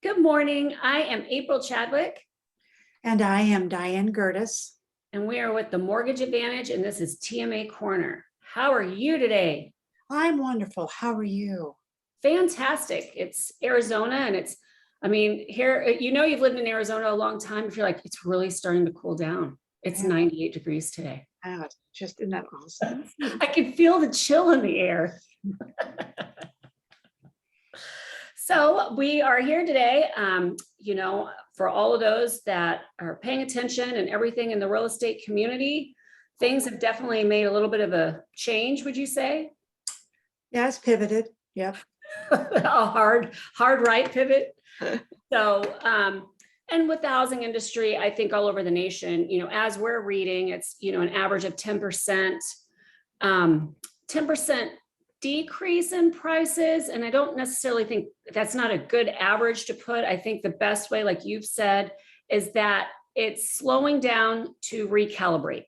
Good morning. I am April Chadwick, And I am Diane Gertis. and we are with the Mortgage Advantage, and this is TMA Corner. How are you today? I'm wonderful. How are you? Fantastic. It's Arizona, and here, you've lived in Arizona a long time. If you're like, it's really starting to cool down. It's Yeah. 98 degrees today. Isn't that awesome? I can feel the chill in the air. So we are here today, for all of those that are paying attention and everything in the real estate community. Things have definitely made a little bit of a change, would you say? Yeah, it's pivoted. Yep. A hard right pivot. So, and with the housing industry, I think all over the nation, as we're reading, it's, an average of 10%, 10% decrease in prices. And I don't necessarily think that's not a good average to put. I think the best way, like you've said, is that it's slowing down to recalibrate.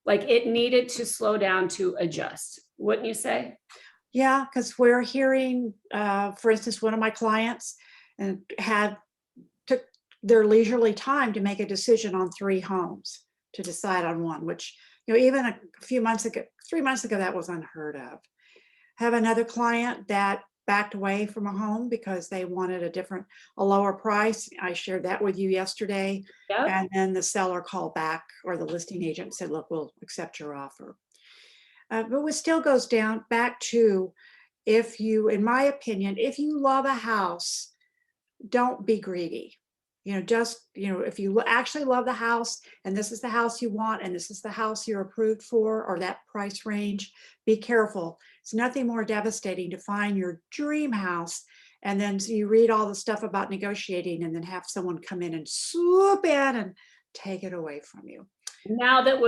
Like it needed to slow down to adjust, wouldn't you say? Yeah, because we're hearing, for instance, one of my clients took their leisurely time to make a decision on 3 homes to decide on one, which, even a few months ago, 3 months ago, that was unheard of. Have another client that backed away from a home because they wanted a lower price. I shared that with you yesterday. Yep. And then the seller called back, or the listing agent said, look, we'll accept your offer. But it still goes back to, in my opinion, if you love a house, don't be greedy. If you actually love the house and this is the house you want and this is the house you're approved for, or that price range, be careful. It's nothing more devastating to find your dream house and then you read all the stuff about negotiating and then have someone come in and swoop in and take it away from you. Now that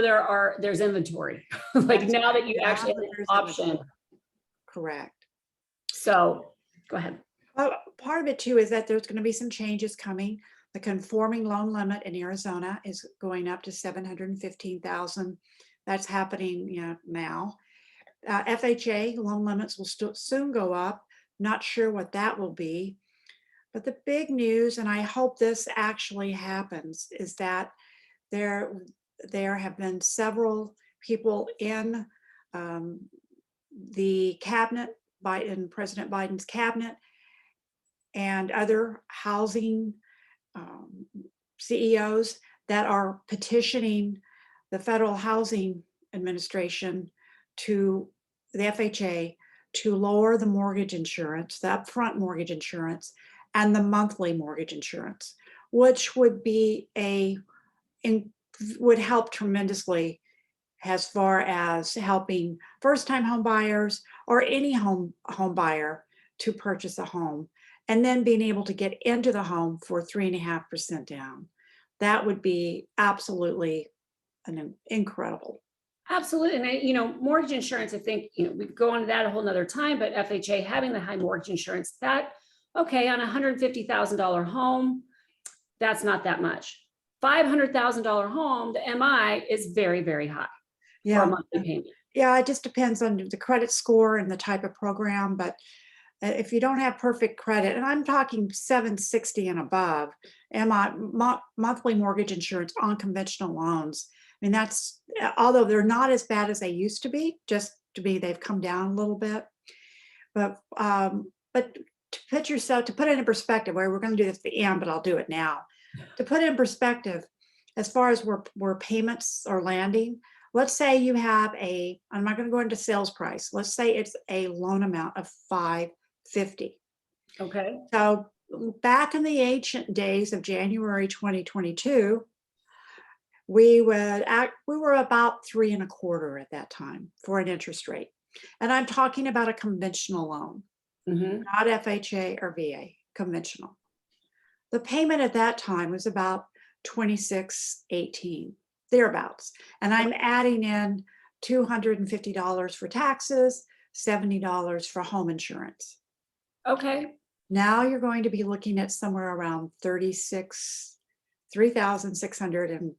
there's inventory, like now that you actually have an option. Correct. So go ahead. Well, part of it too is that there's going to be some changes coming. The conforming loan limit in Arizona is going up to $715,000. That's happening now. FHA loan limits will soon go up. Not sure what that will be. But the big news, and I hope this actually happens, is that there have been several people in the cabinet, President Biden's cabinet, and other housing CEOs that are petitioning the Federal Housing Administration to the FHA to lower the mortgage insurance, the upfront mortgage insurance, and the monthly mortgage insurance, which would would help tremendously as far as helping first-time home buyers or any home buyer to purchase a home, and then being able to get into the home for 3.5% down. That would be absolutely incredible. Absolutely. And mortgage insurance, I think, we could go into that a whole nother time, but FHA having the high mortgage insurance, on a $150,000 home, that's not that much. $500,000 home, the MI is very, very high for a monthly payment. Yeah, it just depends on the credit score and the type of program, but if you don't have perfect credit, and I'm talking 760 and above, monthly mortgage insurance on conventional loans, that's, although they're not as bad as they used to be, they've come down a little bit. But to put it in perspective, where we're going to do this at the end, but I'll do it now. To put it in perspective, as far as where payments are landing, let's say you have I'm not going to go into sales price. Let's say it's a loan amount of $550. Okay. So back in the ancient days of January 2022, we were about 3.25% at that time for an interest rate. And I'm talking about a conventional loan, not FHA or VA, conventional. The payment at that time was about $26.18, thereabouts. And I'm adding in $250 for taxes, $70 for home insurance. Okay. Now you're going to be looking at somewhere around $3,600 and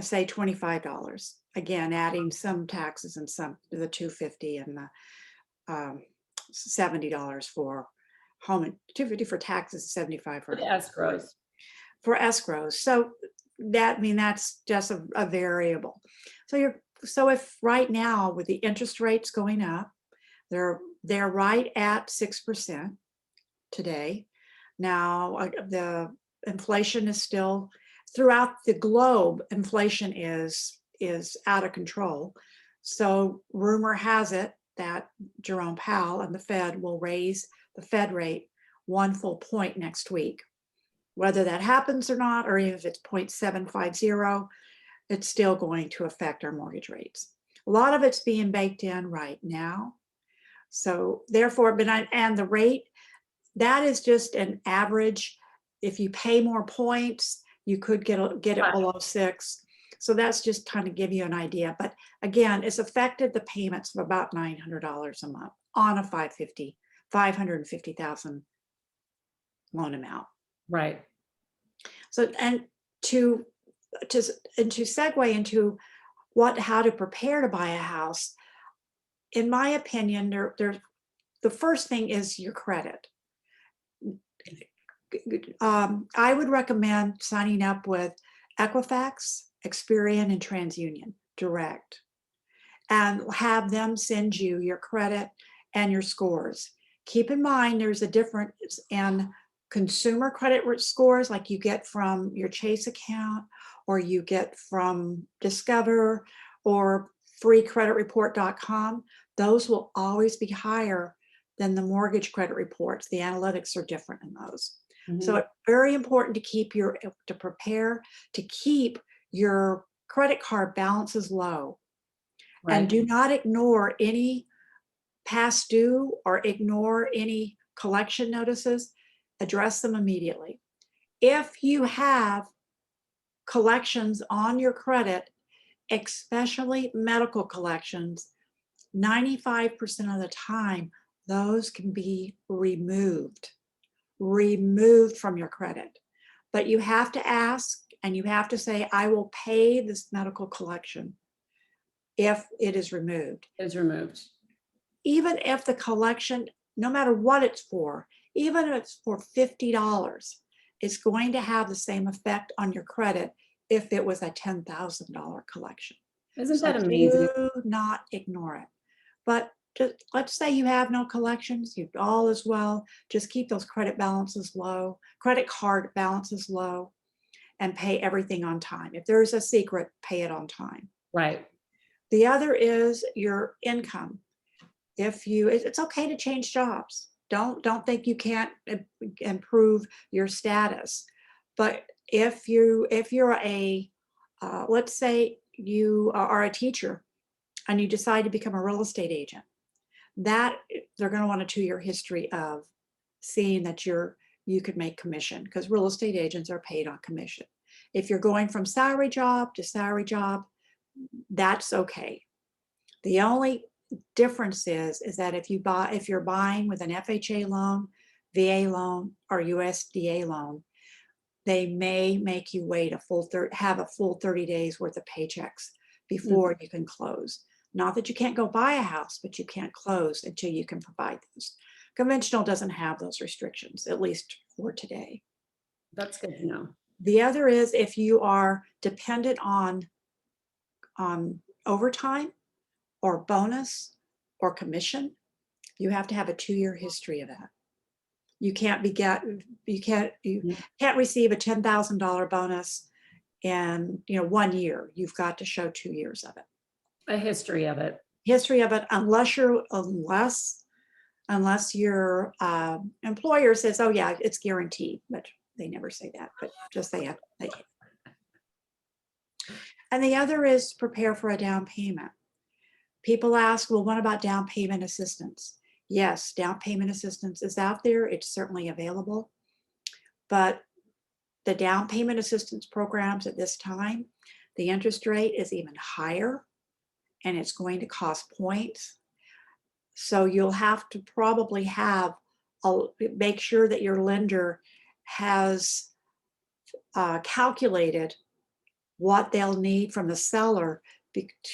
say $25. Again, adding some taxes and some the $250 and the $70 for home, and 250 for taxes, 75 For for the escrows. escrows. So that, I mean, that's just a variable. So if right now with the interest rates going up, they're right at 6% today. Now, the inflation is still throughout the globe. Inflation is out of control. So rumor has it that Jerome Powell and the Fed will raise the Fed rate 1 full point next week. Whether that happens or not, or even if it's 0.750, it's still going to affect our mortgage rates. A lot of it's being baked in right now. So therefore, and the rate, that is just an average. If you pay more points, you could get it below 6. So that's just trying to give you an idea. But again, it's affected the payments of about $900 a month on a 550,000 loan amount. Right. So, and to segue into how to prepare to buy a house, in my opinion, the first thing is your credit. I would recommend signing up with Equifax, Experian, and TransUnion Direct, and have them send you your credit and your scores. Keep in mind, there's a difference in consumer credit scores, like you get from your Chase account, or you get from Discover or freecreditreport.com. Those will always be higher than the mortgage credit reports. The analytics are different in those. So it's very important to prepare to keep your credit card balances low. Right. And do not ignore any past due or ignore any collection notices. Address them immediately. If you have collections on your credit, especially medical collections, 95% of the time, those can be removed from your credit. But you have to ask, and you have to say, I will pay this medical collection if it is removed. Is removed. Even if the collection, no matter what it's for, even if it's for $50, it's going to have the same effect on your credit if it was a $10,000 collection. Isn't So that amazing? do not ignore it. But let's say you have no collections, you all is well, just keep those credit balances low, credit card balances low, and pay everything on time. If there's a secret, pay it on time. Right. The other is your income. It's okay to change jobs. Don't think you can't improve your status. But if you're let's say you are a teacher and you decide to become a real estate agent, that they're going to want a 2-year history of seeing that you could make commission, because real estate agents are paid on commission. If you're going from salary job to salary job, that's okay. The only difference is that if you're buying with an FHA loan, VA loan, or USDA loan, they may make you wait have a full 30 days worth of paychecks before you can close. Not that you can't go buy a house, but you can't close until you can provide those. Conventional doesn't have those restrictions, at least for today. That's good to know. The other is if you are dependent on overtime or bonus or commission, you have to have a 2-year history of that. You can't receive a $10,000 bonus in 1 year. You've got to show 2 years of it. A history of it. History of it, unless your employer says, oh yeah, it's guaranteed, but they never say that, but just say it. And the other is prepare for a down payment. People ask, well, what about down payment assistance? Yes, down payment assistance is out there. It's certainly available. But the down payment assistance programs at this time, the interest rate is even higher, and it's going to cost points. So you'll have to probably make sure that your lender has calculated what they'll need from the seller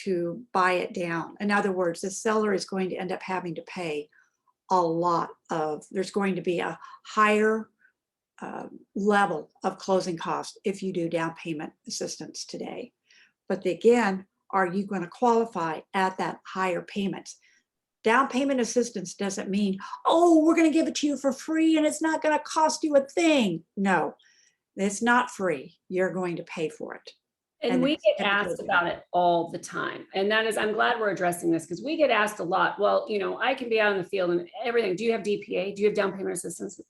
to buy it down. In other words, the seller is going to end up having to pay there's going to be a higher level of closing costs if you do down payment assistance today. But again, are you going to qualify at that higher payments? Down payment assistance doesn't mean, oh, we're going to give it to you for free and it's not going to cost you a thing. No, it's not free. You're going to pay for it. And we get asked about it all the time. And that is, I'm glad we're addressing this because we get asked a lot. Well, you know, I can be out in the field and everything. Do you have DPA? Do you have down payment assistance?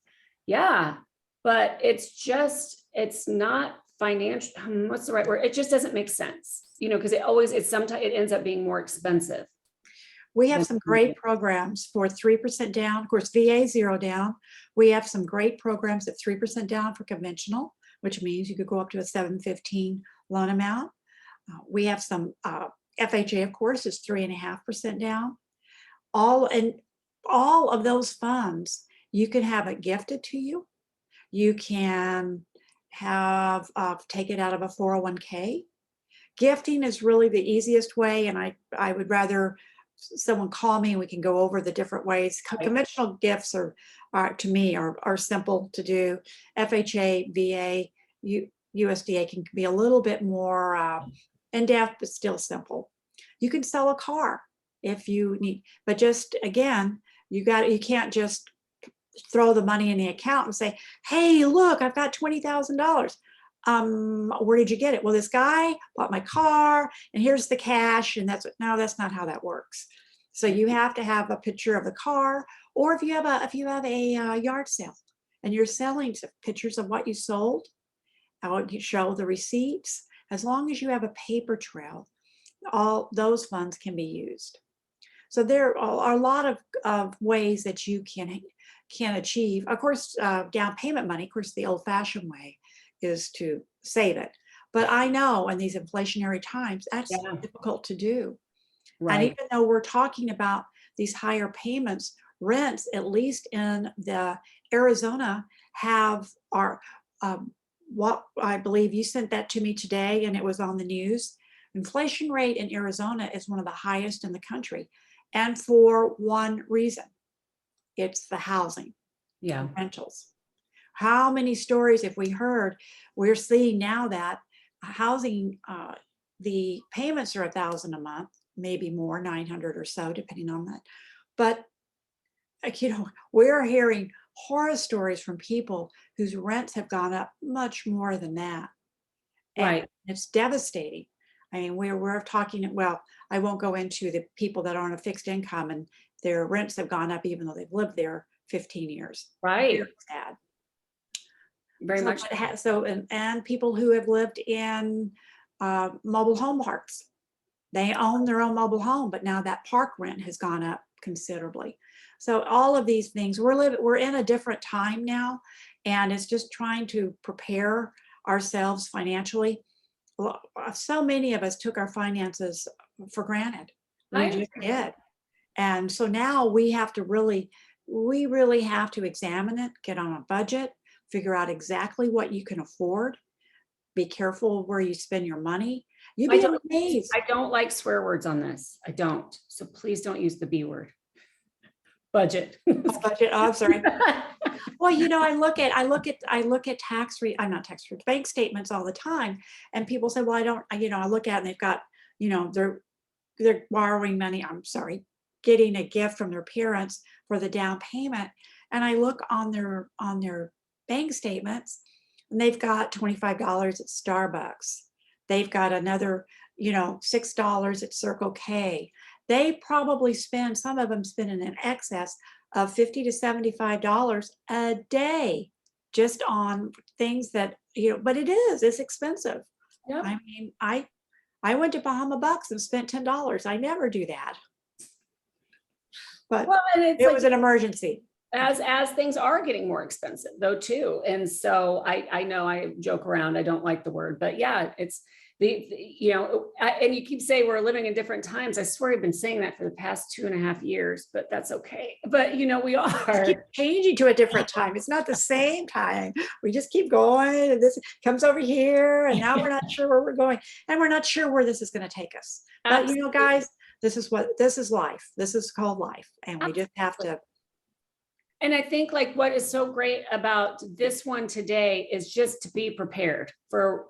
Yeah, but it's not financial. What's the right word? It just doesn't make sense, you know, because sometimes it ends up being more expensive. We have some great programs for 3% down. Of course, VA 0 down. We have some great programs at 3% down for conventional, which means you could go up to a 715 loan amount. We have some FHA, of course, is 3.5% down. All of those funds, you can have it gifted to you. You can have take it out of a 401k. Gifting is really the easiest way, and I would rather someone call me and we can go over the different ways. Conventional gifts are to me are simple to do. FHA, VA, USDA can be a little bit more in-depth, but still simple. You can sell a car if you need, but just again, you can't just throw the money in the account and say, hey, look, I've got $20,000. Where did you get it? Well, this guy bought my car and here's the cash. And that's not how that works. So you have to have a picture of the car, or if you have a yard sale and you're selling pictures of what you sold, you show the receipts. As long as you have a paper trail, all those funds can be used. So there are a lot of ways that you can achieve. Of course, down payment money, of course, the old-fashioned way is to save it. But I know in these inflationary times, that's difficult to do. Right. And even though we're talking about these higher payments, rents, at least in the Arizona, what I believe you sent that to me today and it was on the news. Inflation rate in Arizona is one of the highest in the country. And for one reason, it's the housing, rentals. How many stories have we heard? We're seeing now that housing, the payments are $1,000 a month, maybe more, 900 or so, depending on that. But we're hearing horror stories from people whose rents have gone up much more than that. And it's devastating. I mean, we're talking, well, I won't go into the people that are on a fixed income and their rents have gone up even though they've lived there 15 years. Right. Very sad. Very much. So, and people who have lived in mobile home parks, they own their own mobile home, but now that park rent has gone up considerably. So all of these things, we're in a different time now, and it's just trying to prepare ourselves financially. So many of us took our finances for granted. We just did. And so now we really have to examine it, get on a budget, figure out exactly what you can afford. Be careful where you spend your money. You'd be amazed. I don't like swear words on this. I don't. So please don't use the B word. Budget. Budget. Oh, I'm sorry. Well, you know, I look at bank statements all the time, and people say, well, I look at it and they've got, they're borrowing money. I'm sorry, getting a gift from their parents for the down payment. And I look on their bank statements and they've got $25 at Starbucks. They've got another, $6 at Circle K. They probably some of them spend in excess of $50 to $75 a day just on things that, but it's expensive. Yep. I mean, I went to Bahama Bucks and spent $10. I never do that. But it was an emergency. As things are getting more expensive though too. And so I know I joke around, I don't like the word, but yeah, it's and you keep saying we're living in different times. I swear I've been saying that for the past 2.5 years, but that's okay. But we are keep changing to a different time. It's not the same time. We just keep going, and this comes over here, and now we're not sure where we're going, and we're not sure where this is going to take us. Absolutely. But guys, this is life. This is called life, and we just have to And I think like what is so great about this one today is just to be prepared for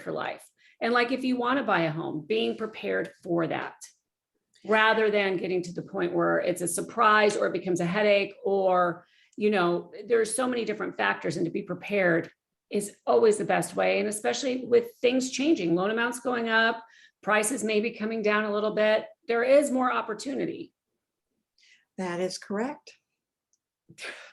life. And like if you want to buy a home, being prepared for that rather than getting to the point where it's a surprise or it becomes a headache or, there's so many different factors, and to be prepared is always the best way. And especially with things changing, loan amounts going up, prices maybe coming down a little bit, there is more opportunity. That is correct.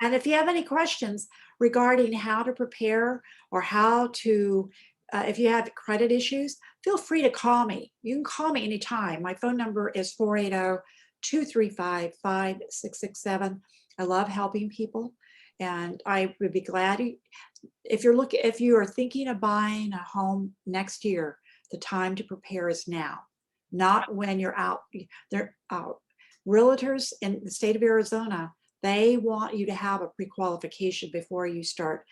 And if you have any questions regarding how to prepare or how to, if you have credit issues, feel free to call me. You can call me anytime. My phone number is 480-235-5667. I love helping people, and I would be glad if you are thinking of buying a home next year, the time to prepare is now, not when you're out. They're realtors in the state of Arizona, they want you to have a pre-qualification before you start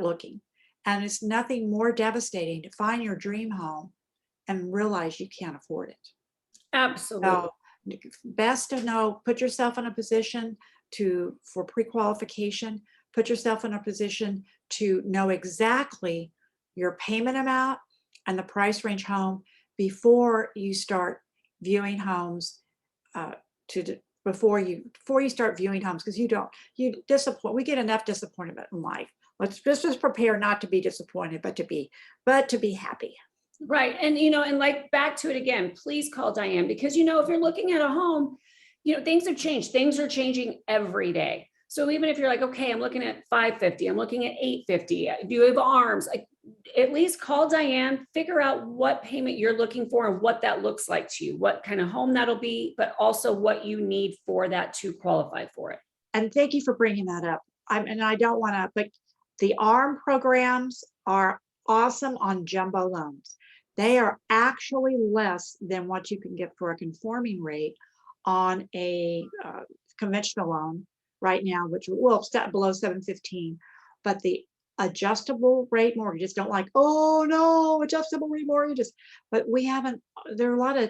looking. And it's nothing more devastating to find your dream home and realize you can't afford it. Absolutely. So best to know, put yourself in a position for pre-qualification, put yourself in a position to know exactly your payment amount and the price range home before you start viewing homes, before you start viewing homes, because we get enough disappointment in life. Let's just prepare not to be disappointed, but to be happy. Right. And, and like back to it again, please call Diane, because, if you're looking at a home, things have changed. Things are changing every day. So even if you're like, okay, I'm looking at 550, I'm looking at 850, do you have arms? At least call Diane, figure out what payment you're looking for and what that looks like to you, what kind of home that'll be, but also what you need for that to qualify for it. And thank you for bringing that up. I don't want to, but the ARM programs are awesome on jumbo loans. They are actually less than what you can get for a conforming rate on a conventional loan right now, which will start below 715. But the adjustable rate mortgages, don't like, oh no, adjustable rate mortgages. But there are a lot of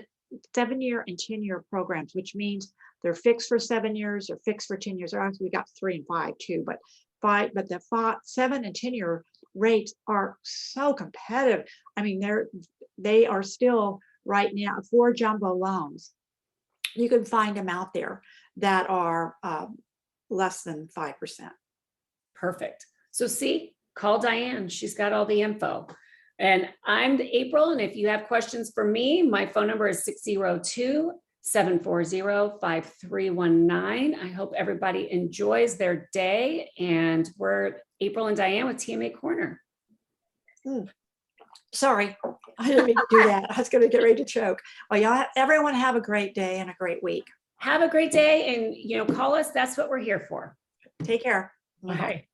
7-year and 10-year programs, which means they're fixed for 7 years or fixed for 10 years. Or actually we got 3 and 5 too, but the 7 and 10-year rates are so competitive. I mean, they are still right now for jumbo loans. You can find them out there that are less than 5%. Perfect. So see, call Diane. She's got all the info. And I'm April. And if you have questions for me, my phone number is 602-740-5319. I hope everybody enjoys their day. And we're April and Diane with TMA Corner. Sorry, I didn't mean to do that. I was going to get ready to choke. Well, y'all, everyone have a great day and a great week. Have a great day, and call us. That's what we're here for. Take care. Bye.